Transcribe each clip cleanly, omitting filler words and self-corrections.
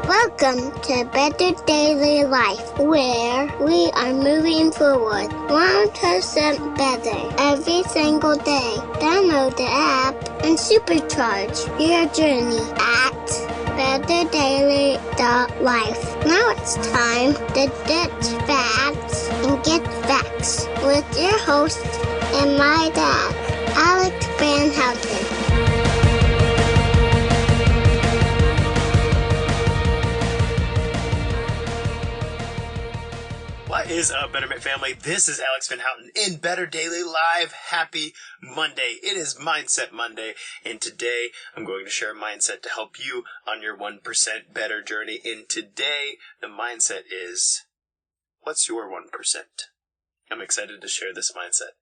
Welcome to Better Daily Life, where we are moving forward 1% better every single day. Download the app and supercharge your journey at betterdaily.life. Now it's time to ditch facts and get facts with your host and my dad, Alex Van Houten. What is up, Betterment family? This is Alex Van Houten in Better Daily Live. Happy Monday. It is Mindset Monday, and today I'm going to share a mindset to help you on your 1% better journey. And today, the mindset is, what's your 1%? I'm excited to share this mindset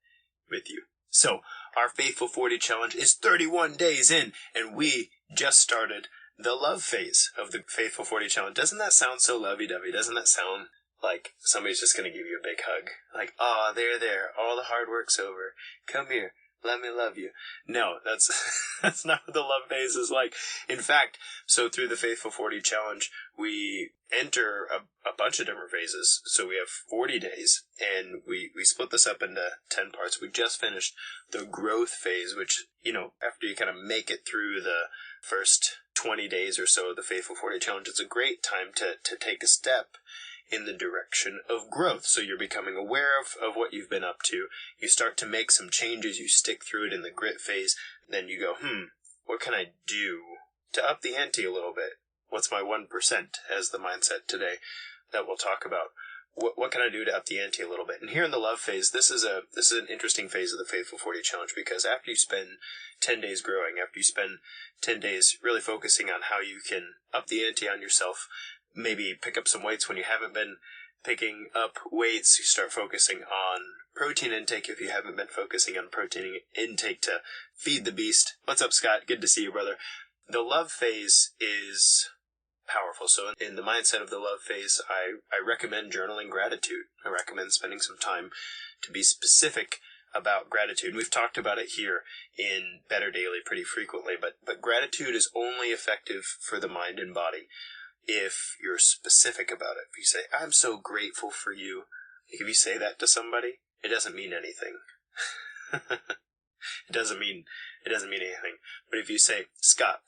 with you. So, our Faithful 40 challenge is 31 days in, and we just started the love phase of the Faithful 40 challenge. Doesn't that sound so lovey-dovey? Doesn't that sound like somebody's just going to give you a big hug? Like, oh, there, all the hard work's over. Come here, let me love you. No, that's not what the love phase is like. In fact, so through the Faithful 40 challenge, we enter a bunch of different phases. So we have 40 days, and we split this up into 10 parts. We just finished the growth phase, which, after you kind of make it through the first 20 days or so of the Faithful 40 challenge, it's a great time to take a step in the direction of growth. So you're becoming aware of what you've been up to. You start to make some changes. You stick through it in the grit phase. Then you go, what can I do to up the ante a little bit? What's my 1% as the mindset today that we'll talk about? What can I do to up the ante a little bit? And here in the love phase, this is an interesting phase of the Faithful 40 challenge, because after you spend 10 days growing, after you spend 10 days really focusing on how you can up the ante on yourself, maybe pick up some weights when you haven't been picking up weights. You start focusing on protein intake if you haven't been focusing on protein intake to feed the beast. What's up, Scott? Good to see you, brother. The love phase is powerful. So in the mindset of the love phase, I recommend journaling gratitude. I recommend spending some time to be specific about gratitude. And we've talked about it here in Better Daily pretty frequently, but gratitude is only effective for the mind and body if you're specific about it. If you say, I'm so grateful for you, if you say that to somebody, it doesn't mean anything. It doesn't mean anything. But if you say, Scott,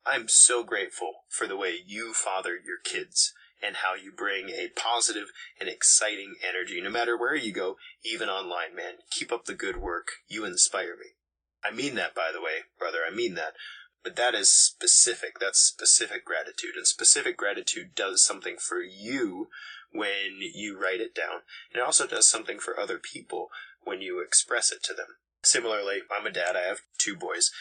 I'm so grateful for the way you father your kids and how you bring a positive and exciting energy, no matter where you go, even online, man. Keep up the good work. You inspire me. I mean that, by the way, brother. I mean that. But that is specific. That's specific gratitude. And specific gratitude does something for you when you write it down. And it also does something for other people when you express it to them. Similarly, I'm a dad. I have 2 boys.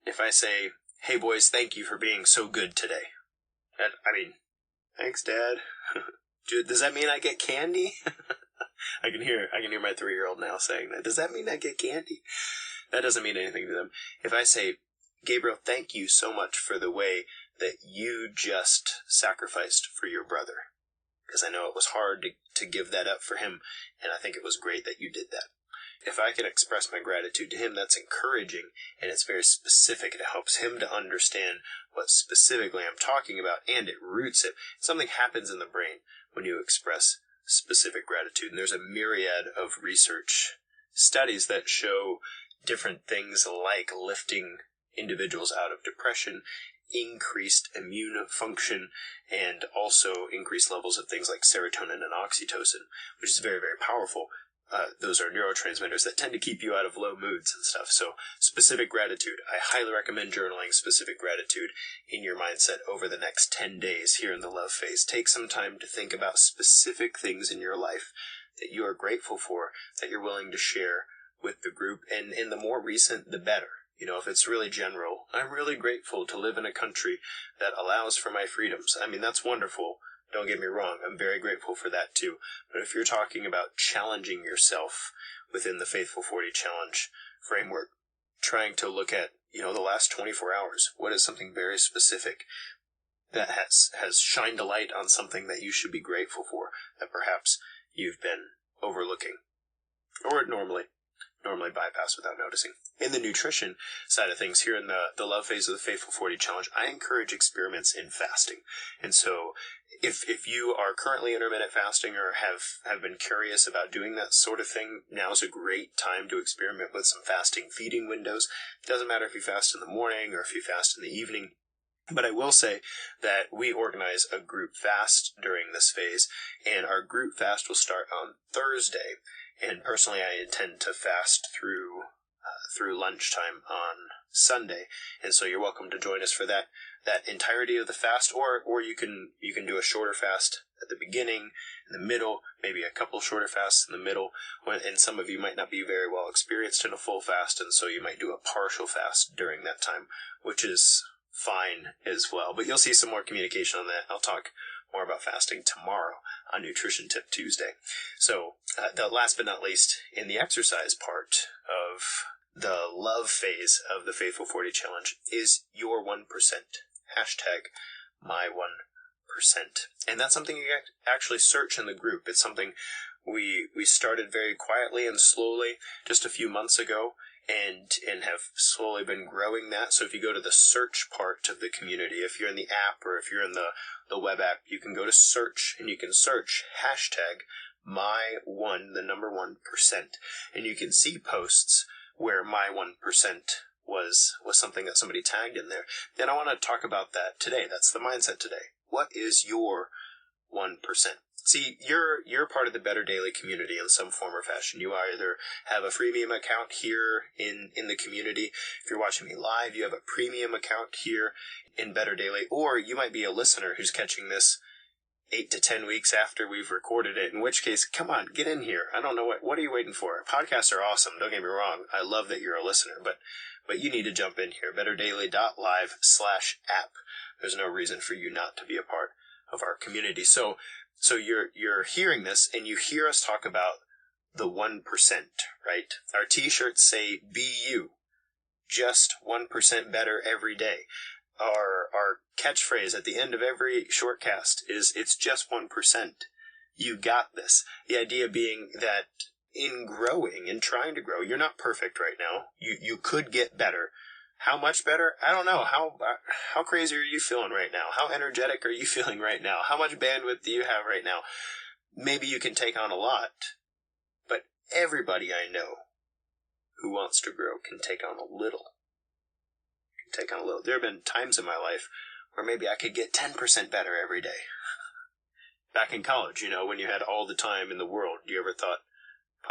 If I say, hey boys, thank you for being so good today. Thanks, Dad. Does that mean I get candy? I can hear my 3-year-old now saying that. Does that mean I get candy? That doesn't mean anything to them. If I say, Gabriel, thank you so much for the way that you just sacrificed for your brother, because I know it was hard to give that up for him, and I think it was great that you did that. If I can express my gratitude to him, that's encouraging, and it's very specific. It helps him to understand what specifically I'm talking about, and it roots it. Something happens in the brain when you express specific gratitude, and there's a myriad of research studies that show different things like lifting individuals out of depression, increased immune function, and also increased levels of things like serotonin and oxytocin, which is very, very powerful. Those are neurotransmitters that tend to keep you out of low moods and stuff. So specific gratitude. I highly recommend journaling specific gratitude in your mindset over the next 10 days here in the love phase. Take some time to think about specific things in your life that you are grateful for, that you're willing to share with the group. And in the more recent, the better. If it's really general, I'm really grateful to live in a country that allows for my freedoms. That's wonderful. Don't get me wrong. I'm very grateful for that too. But if you're talking about challenging yourself within the Faithful 40 challenge framework, trying to look at, the last 24 hours, what is something very specific that has shined a light on something that you should be grateful for, that perhaps you've been overlooking, or normally normally bypass without noticing. In the nutrition side of things, here in the Love Phase of the Faithful 40 Challenge, I encourage experiments in fasting. And so if you are currently intermittent fasting or have been curious about doing that sort of thing, now's a great time to experiment with some fasting feeding windows. It doesn't matter if you fast in the morning or if you fast in the evening. But I will say that we organize a group fast during this phase, and our group fast will start on Thursday. And personally, I intend to fast through lunchtime on Sunday, and so you're welcome to join us for that entirety of the fast, or you can do a shorter fast at the beginning, in the middle, maybe a couple shorter fasts in the middle, and some of you might not be very well experienced in a full fast, and so you might do a partial fast during that time, which is fine as well. But you'll see some more communication on that. I'll talk more about fasting tomorrow on Nutrition Tip Tuesday. So, the last but not least, in the exercise part of the love phase of the Faithful 40 Challenge is your 1%. Hashtag my 1%. And that's something you actually search in the group. It's something we started very quietly and slowly just a few months ago, and have slowly been growing that. So if you go to the search part of the community, if you're in the app or if you're in the web app, you can go to search and you can search hashtag my 1%, and you can see posts where my 1% was something that somebody tagged in there. And I want to talk about that today. That's the mindset today. What is your 1%? See, you're part of the Better Daily community in some form or fashion. You either have a freemium account here in the community. If you're watching me live, you have a premium account here in Better Daily, or you might be a listener who's catching this 8 to 10 weeks after we've recorded it, in which case, come on, get in here. I don't know, what are you waiting for? Podcasts are awesome, don't get me wrong. I love that you're a listener, but you need to jump in here, betterdaily.live/app. There's no reason for you not to be a part of our community. So you're hearing this, and you hear us talk about the 1%, right? Our t-shirts say, be you, just 1% better every day. Our catchphrase at the end of every shortcast is, it's just 1%. You got this. The idea being that in growing and trying to grow, you're not perfect right now. You could get better. How much better? I don't know. How crazy are you feeling right now? How energetic are you feeling right now? How much bandwidth do you have right now? Maybe you can take on a lot, but everybody I know who wants to grow can take on a little. There have been times in my life where maybe I could get 10% better every day. Back in college, when you had all the time in the world, you ever thought,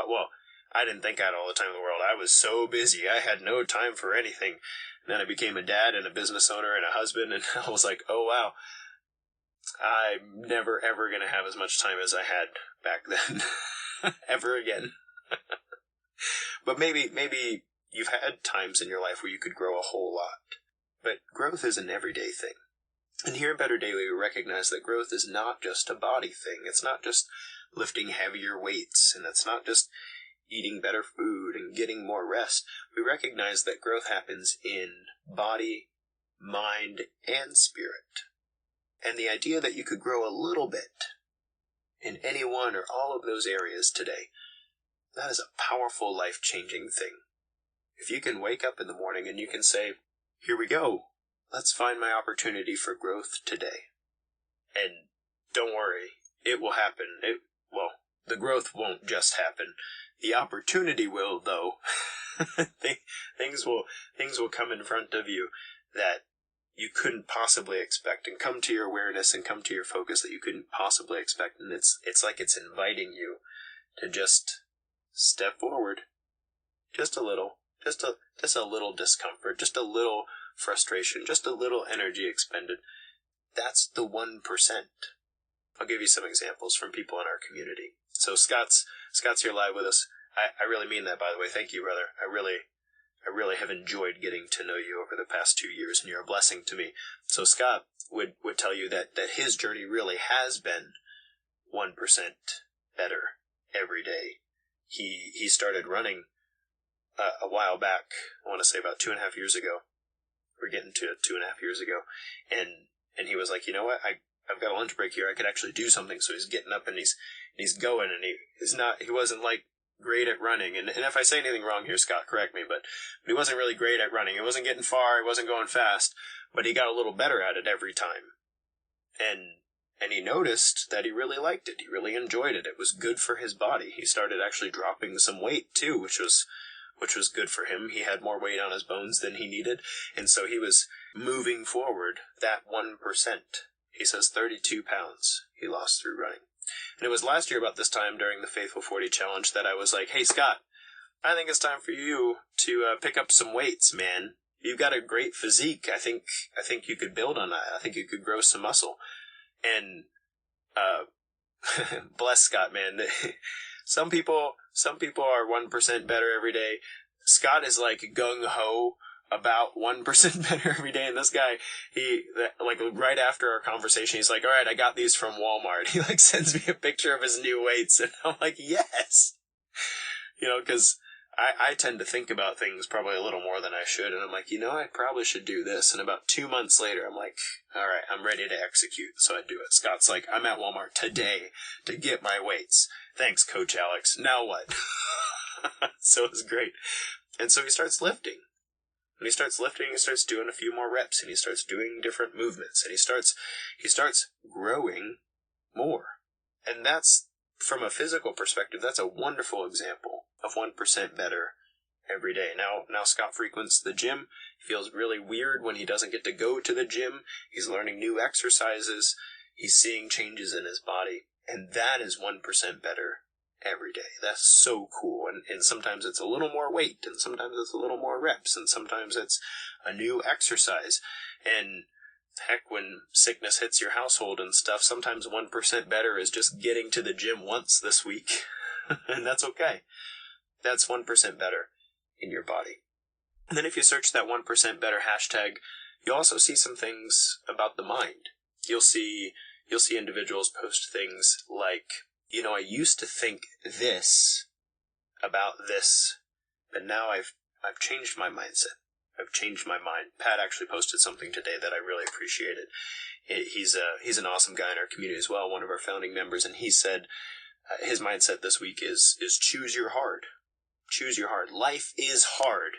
well, I didn't think I had all the time in the world. I was so busy. I had no time for anything. And then I became a dad and a business owner and a husband, and I was like, oh, wow, I'm never, ever going to have as much time as I had back then. Ever again. But maybe you've had times in your life where you could grow a whole lot. But growth is an everyday thing. And here in Better Daily, we recognize that growth is not just a body thing. It's not just lifting heavier weights, and it's not just eating better food and getting more rest. We recognize that growth happens in body, mind, and spirit. And the idea that you could grow a little bit in any one or all of those areas today, that is a powerful, life-changing thing. If you can wake up in the morning and you can say, here we go, let's find my opportunity for growth today. And don't worry, it will happen. The growth won't just happen. The opportunity will, though. Things will come in front of you that you couldn't possibly expect, and come to your awareness and come to your focus that you couldn't possibly expect. And it's like it's inviting you to just step forward. Just a little. Just a little discomfort. Just a little frustration. Just a little energy expended. That's the 1%. I'll give you some examples from people in our community. So Scott's here live with us. I really mean that, by the way. Thank you, brother. I really have enjoyed getting to know you over the past 2 years, and you're a blessing to me. So Scott would tell you that his journey really has been 1% better every day. He started running a while back, I want to say about 2.5 years ago. We're getting to 2.5 years ago. And he was like, you know what, I've got a lunch break here, I could actually do something. So he's getting up and he's going, and he wasn't like great at running. And if I say anything wrong here, Scott, correct me, but he wasn't really great at running. He wasn't getting far, he wasn't going fast, but he got a little better at it every time. And he noticed that he really liked it. He really enjoyed it. It was good for his body. He started actually dropping some weight too, which was good for him. He had more weight on his bones than he needed, and so he was moving forward that 1%. He says 32 pounds he lost through running. And it was last year about this time during the Faithful 40 Challenge that I was like, hey, Scott, I think it's time for you to pick up some weights, man. You've got a great physique. I think you could build on that. I think you could grow some muscle. And bless Scott, man. Some people are 1% better every day. Scott is like gung-ho about 1% better every day. And this guy, like right after our conversation, he's like, all right, I got these from Walmart. He like sends me a picture of his new weights. And I'm like, yes, cause I tend to think about things probably a little more than I should. And I'm like, I probably should do this. And about 2 months later, I'm like, all right, I'm ready to execute. So I do it. Scott's like, I'm at Walmart today to get my weights. Thanks, Coach Alex. Now what? So it was great. And so he starts lifting. When he starts lifting, he starts doing a few more reps, and he starts doing different movements, and he starts growing more. And that's, from a physical perspective, that's a wonderful example of 1% better every day. Now Scott frequents the gym. He feels really weird when he doesn't get to go to the gym. He's learning new exercises. He's seeing changes in his body. And that is 1% better every day. That's so cool. And sometimes it's a little more weight, and sometimes it's a little more reps, and sometimes it's a new exercise. And heck, when sickness hits your household and stuff, sometimes 1% better is just getting to the gym once this week. And that's okay. That's 1% better in your body. And then if you search that 1% better hashtag, you'll also see some things about the mind. You'll see individuals post things like, I used to think this about this, but now I've changed my mindset. I've changed my mind. Pat actually posted something today that I really appreciated. He's an awesome guy in our community as well, one of our founding members, and he said his mindset this week is choose your hard. Choose your hard. Life is hard,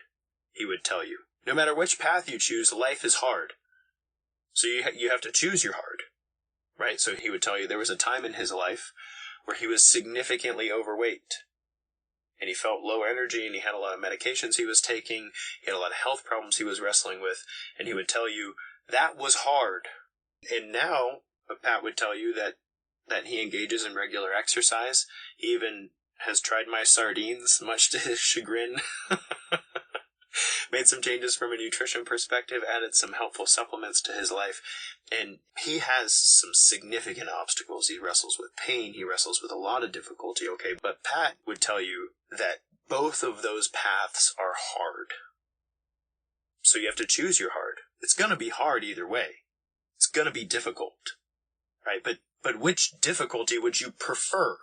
he would tell you. No matter which path you choose, life is hard. So you have to choose your hard, right? So he would tell you there was a time in his life where he was significantly overweight. And he felt low energy, and he had a lot of medications he was taking. He had a lot of health problems he was wrestling with. And he would tell you that was hard. And now, Pat would tell you that he engages in regular exercise. He even has tried my sardines, much to his chagrin. Made some changes from a nutrition perspective, added some helpful supplements to his life. And he has some significant obstacles. He wrestles with pain. He wrestles with a lot of difficulty, okay? But Pat would tell you that both of those paths are hard. So you have to choose your hard. It's going to be hard either way. It's going to be difficult, right? But which difficulty would you prefer?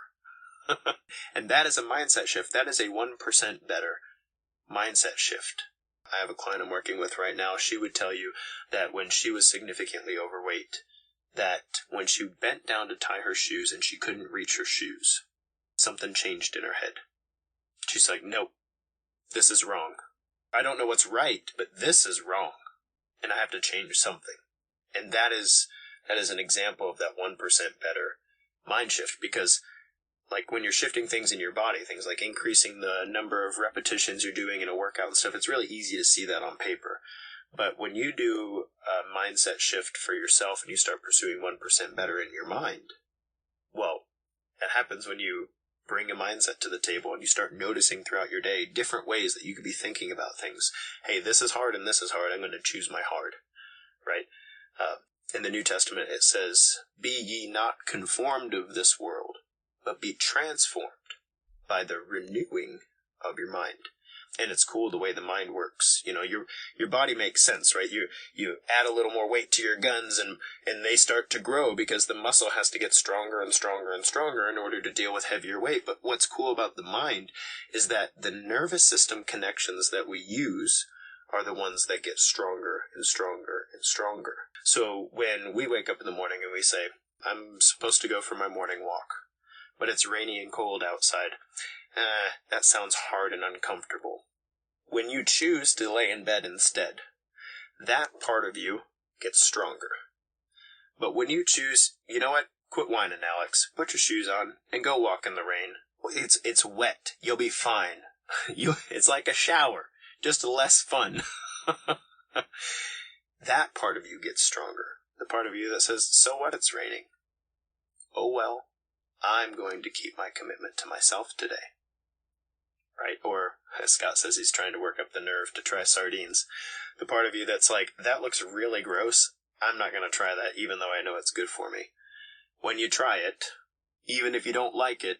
And that is a mindset shift. That is a 1% better mindset shift. I have a client I'm working with right now. She would tell you that when she was significantly overweight, that when she bent down to tie her shoes and she couldn't reach her shoes, something changed in her head. She's like, nope, this is wrong. I don't know what's right, but this is wrong. And I have to change something. And that is an example of that 1% better mind shift, because like when you're shifting things in your body, things like increasing the number of repetitions you're doing in a workout and stuff, it's really easy to see that on paper. But when you do a mindset shift for yourself and you start pursuing 1% better in your mind, well, that happens when you bring a mindset to the table and you start noticing throughout your day different ways that you could be thinking about things. Hey, this is hard and this is hard. I'm going to choose my hard, right? In the New Testament, it says, be ye not conformed of this world, but be transformed by the renewing of your mind. And it's cool the way the mind works. Your body makes sense, right? You add a little more weight to your guns and they start to grow because the muscle has to get stronger and stronger and stronger in order to deal with heavier weight. But what's cool about the mind is that the nervous system connections that we use are the ones that get stronger and stronger and stronger. So when we wake up in the morning and we say, I'm supposed to go for my morning walk, but it's rainy and cold outside, that sounds hard and uncomfortable. When you choose to lay in bed instead, that part of you gets stronger. But when you choose, you know what? Quit whining, Alex. Put your shoes on and go walk in the rain. It's wet. You'll be fine. It's like a shower, just less fun. That part of you gets stronger. The part of you that says, so what, it's raining. Oh well, I'm going to keep my commitment to myself today. Right? Or, as Scott says, he's trying to work up the nerve to try sardines. The part of you that's like, that looks really gross. I'm not going to try that, even though I know it's good for me. When you try it, even if you don't like it,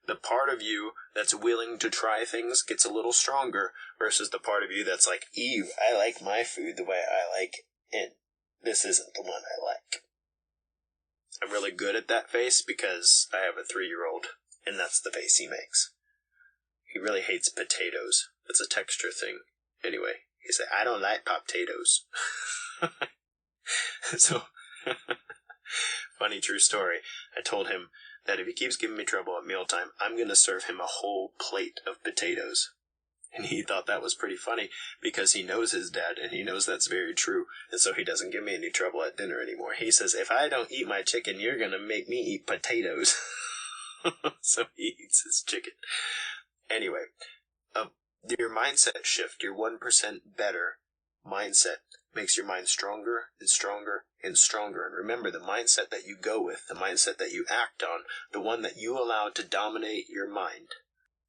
the part of you that's willing to try things gets a little stronger versus the part of you that's like, ew, I like my food the way I like it, and this isn't the one I like. I'm really good at that face because I have a 3-year-old, and that's the face he makes. He really hates potatoes. It's a texture thing. Anyway, he said, I don't like potatoes. So, funny true story. I told him that if he keeps giving me trouble at mealtime, I'm going to serve him a whole plate of potatoes. And he thought that was pretty funny because he knows his dad and he knows that's very true. And so he doesn't give me any trouble at dinner anymore. He says, if I don't eat my chicken, you're going to make me eat potatoes. So he eats his chicken. Anyway, your mindset shift, your 1% better mindset makes your mind stronger and stronger and stronger. And remember, the mindset that you go with, the mindset that you act on, the one that you allow to dominate your mind,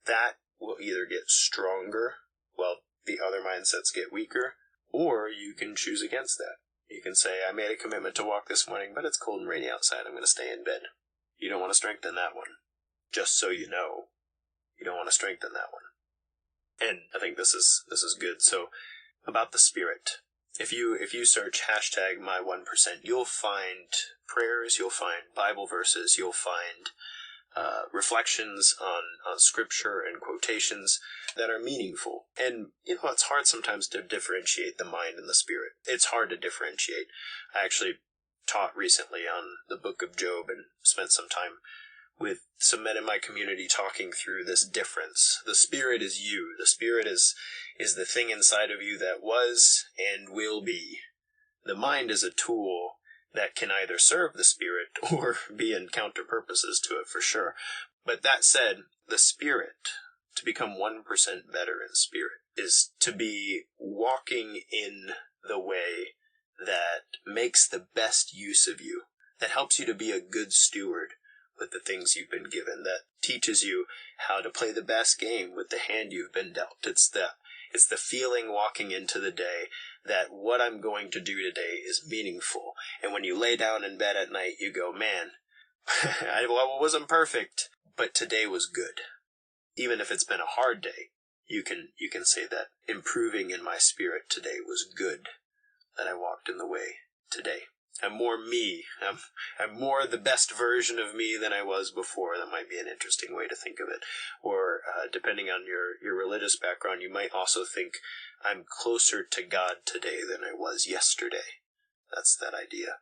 that will either get stronger while the other mindsets get weaker, or you can choose against that. You can say, I made a commitment to walk this morning, but it's cold and rainy outside. I'm going to stay in bed. You don't want to strengthen that one. Just so you know, you don't want to strengthen that one. And I think this is good. So, about the spirit. If you search hashtag my1%, you'll find prayers, you'll find Bible verses, you'll find reflections on scripture and quotations that are meaningful. And, it's hard sometimes to differentiate the mind and the spirit. It's hard to differentiate. I actually taught recently on the book of Job and spent some time with some men in my community talking through this difference. The spirit is you. The spirit is the thing inside of you that was and will be. The mind is a tool that can either serve the spirit or be in counter purposes to it for sure. But that said, the spirit, to become 1% better in spirit, is to be walking in the way that makes the best use of you, that helps you to be a good steward with the things you've been given, that teaches you how to play the best game with the hand you've been dealt. It's the feeling walking into the day that what I'm going to do today is meaningful. And when you lay down in bed at night, you go, man, I wasn't perfect, but today was good. Even if it's been a hard day, you can say that improving in my spirit today was good, that I walked in the way today. I'm more me. I'm more the best version of me than I was before. That might be an interesting way to think of it. Or depending on your religious background, you might also think I'm closer to God today than I was yesterday. That's that idea.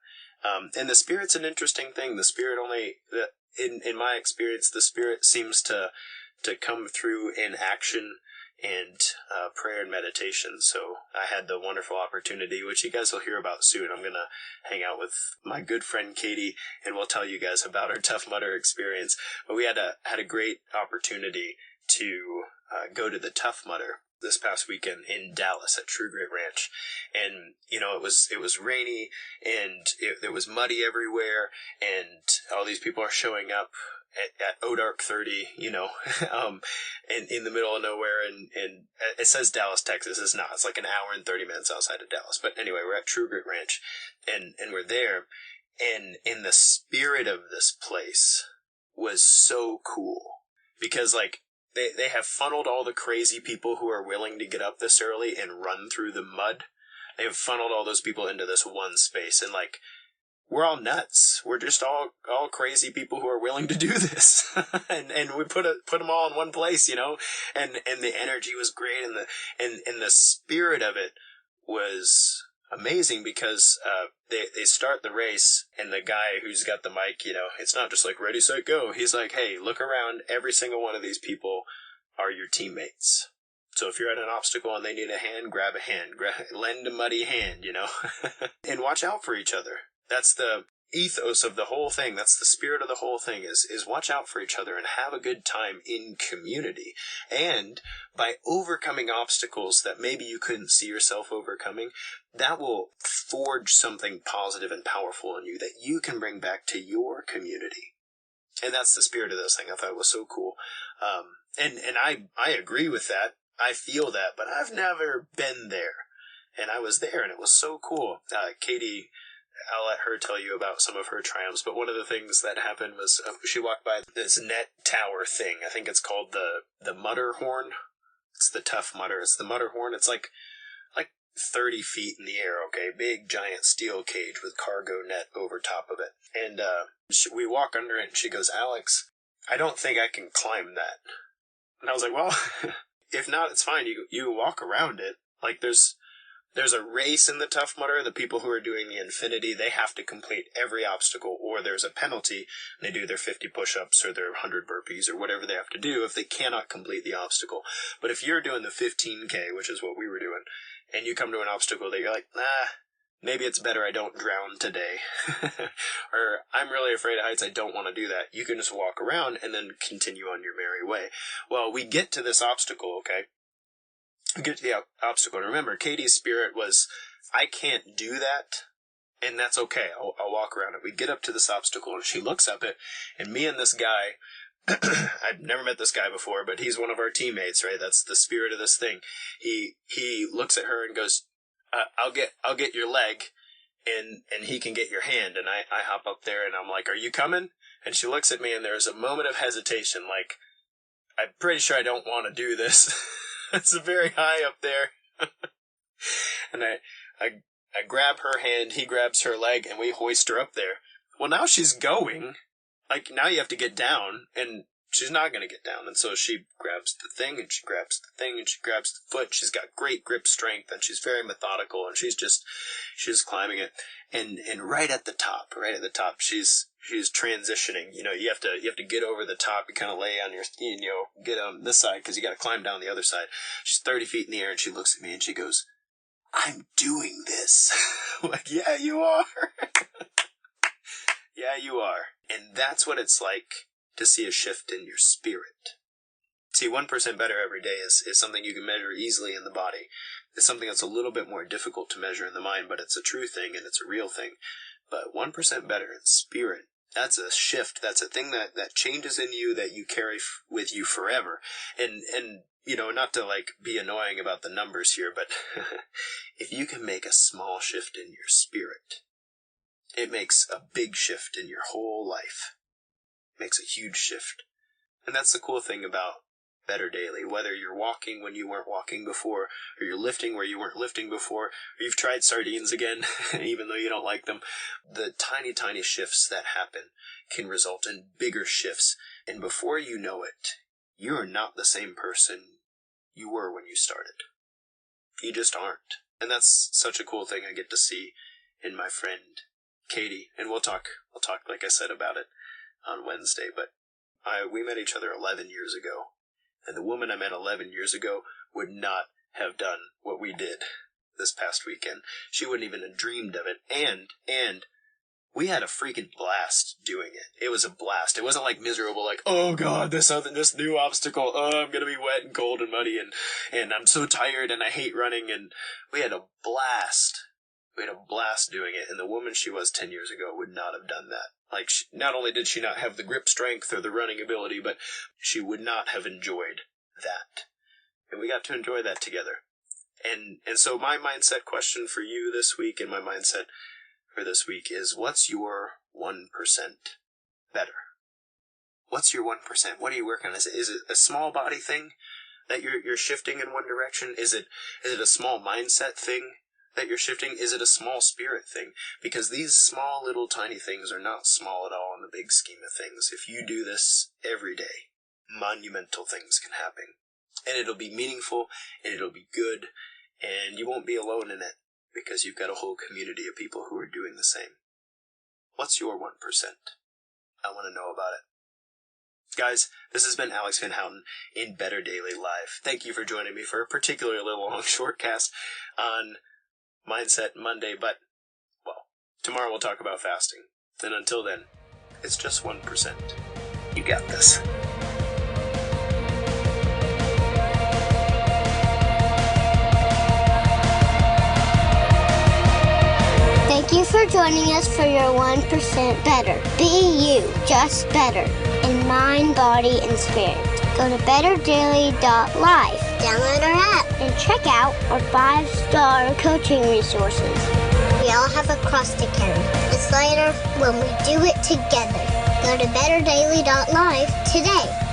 And the spirit's an interesting thing. The spirit in my experience, the spirit seems to come through in action and prayer and meditation. So I had the wonderful opportunity, which you guys will hear about soon. I'm going to hang out with my good friend Katie, and we'll tell you guys about our Tough Mudder experience. But we had a great opportunity to go to the Tough Mudder this past weekend in Dallas at True Grit Ranch. And, it was rainy, and it was muddy everywhere, and all these people are showing up at Odark 30, and in the middle of nowhere, and it says Dallas, Texas. It's not. It's like an hour and 30 minutes outside of Dallas. But anyway, we're at True Grit Ranch, and we're there, and in the spirit of this place was so cool, because, they have funneled all the crazy people who are willing to get up this early and run through the mud. They have funneled all those people into this one space, and, we're all nuts. We're just all crazy people who are willing to do this. and we put them all in one place, and the energy was great, and the spirit of it was amazing, because they start the race, and the guy who's got the mic, it's not just like ready, set, go. He's like, hey, look around. Every single one of these people are your teammates. So if you're at an obstacle and they need a hand, grab a hand. Lend a muddy hand, and watch out for each other. That's the ethos of the whole thing. That's the spirit of the whole thing is watch out for each other and have a good time in community. And by overcoming obstacles that maybe you couldn't see yourself overcoming, that will forge something positive and powerful in you that you can bring back to your community. And that's the spirit of this thing. I thought it was so cool. And I agree with that. I feel that, but I've never been there. And I was there, and it was so cool. Katie, I'll let her tell you about some of her triumphs, but one of the things that happened was she walked by this net tower thing. I think it's called the mutter horn. It's the tough mutter. It's the mutter horn. It's like 30 feet in the air, okay? Big, giant steel cage with cargo net over top of it. And we walk under it, and she goes, "Alex, I don't think I can climb that." And I was like, well, if not, it's fine. You walk around it. Like, there's a race in the Tough Mudder. The people who are doing the Infinity, they have to complete every obstacle, or there's a penalty, and they do their 50 push-ups or their 100 burpees or whatever they have to do if they cannot complete the obstacle. But if you're doing the 15K, which is what we were doing, and you come to an obstacle that you're like, maybe it's better I don't drown today, or I'm really afraid of heights, I don't want to do that. You can just walk around and then continue on your merry way. Well, we get to this obstacle, okay? We get to the obstacle, and remember, Katie's spirit was, I can't do that, and that's okay. I'll walk around it. We get up to this obstacle, and she looks up it, and me and this guy, I've never met this guy before, but he's one of our teammates, right? That's the spirit of this thing. He looks at her and goes, I'll get your leg, and he can get your hand. And I hop up there, and I'm like, "Are you coming?" And she looks at me, and there's a moment of hesitation, like, I'm pretty sure I don't want to do this. It's very high up there. And I grab her hand, he grabs her leg, and we hoist her up there. Well, now she's going. Like, now you have to get down, and she's not going to get down. And so she grabs the thing, and she grabs the thing, and she grabs the foot. She's got great grip strength, and she's very methodical, and she's climbing it. And right at the top, she's transitioning. You have to get over the top. You kind of lay on your, get on this side, because you got to climb down the other side. She's 30 feet in the air, and she looks at me, and she goes, "I'm doing this." I'm like, yeah, you are. Yeah, you are. And that's what it's like to see a shift in your spirit. See, 1% better every day is something you can measure easily in the body. It's something that's a little bit more difficult to measure in the mind, but it's a true thing and it's a real thing. But 1% better in spirit, that's a shift. That's a thing that changes in you that you carry with you forever. And not to be annoying about the numbers here, but if you can make a small shift in your spirit, it makes a big shift in your whole life. It makes a huge shift. And that's the cool thing about Better Daily. Whether you're walking when you weren't walking before, or you're lifting where you weren't lifting before, or you've tried sardines again, even though you don't like them, the tiny, tiny shifts that happen can result in bigger shifts. And before you know it, you are not the same person you were when you started. You just aren't. And that's such a cool thing I get to see in my friend Katie, and we'll talk like I said about it on Wednesday, but we met each other 11 years ago, and the woman I met 11 years ago would not have done what we did this past weekend. She wouldn't even have dreamed of it, and we had a freaking blast doing it. It was a blast. It wasn't miserable, oh god, this new obstacle, I'm gonna be wet and cold and muddy, and I'm so tired and I hate running, and we had a blast. We had a blast doing it, and the woman she was 10 years ago would not have done that. Not only did she not have the grip strength or the running ability, but she would not have enjoyed that. And we got to enjoy that together. And so my mindset question for you this week, and my mindset for this week is, what's your 1% better? What's your 1%? What are you working on? Is it a small body thing that you're shifting in one direction? Is it a small mindset thing that you're shifting? Is it a small spirit thing? Because these small little tiny things are not small at all in the big scheme of things. If you do this every day, monumental things can happen. And it'll be meaningful, and it'll be good, and you won't be alone in it, because you've got a whole community of people who are doing the same. What's your 1%? I want to know about it. Guys, this has been Alex Van Houten in Better Daily Live. Thank you for joining me for a particularly long shortcast on Mindset Monday, but, well, tomorrow we'll talk about fasting. And until then, it's just 1%. You got this. Thank you for joining us for your 1% better. Be you, just better, in mind, body, and spirit. Go to betterdaily.life, download our app, and check out our 5-star coaching resources. We all have a cross to carry. It's lighter when we do it together. Go to betterdaily.life today.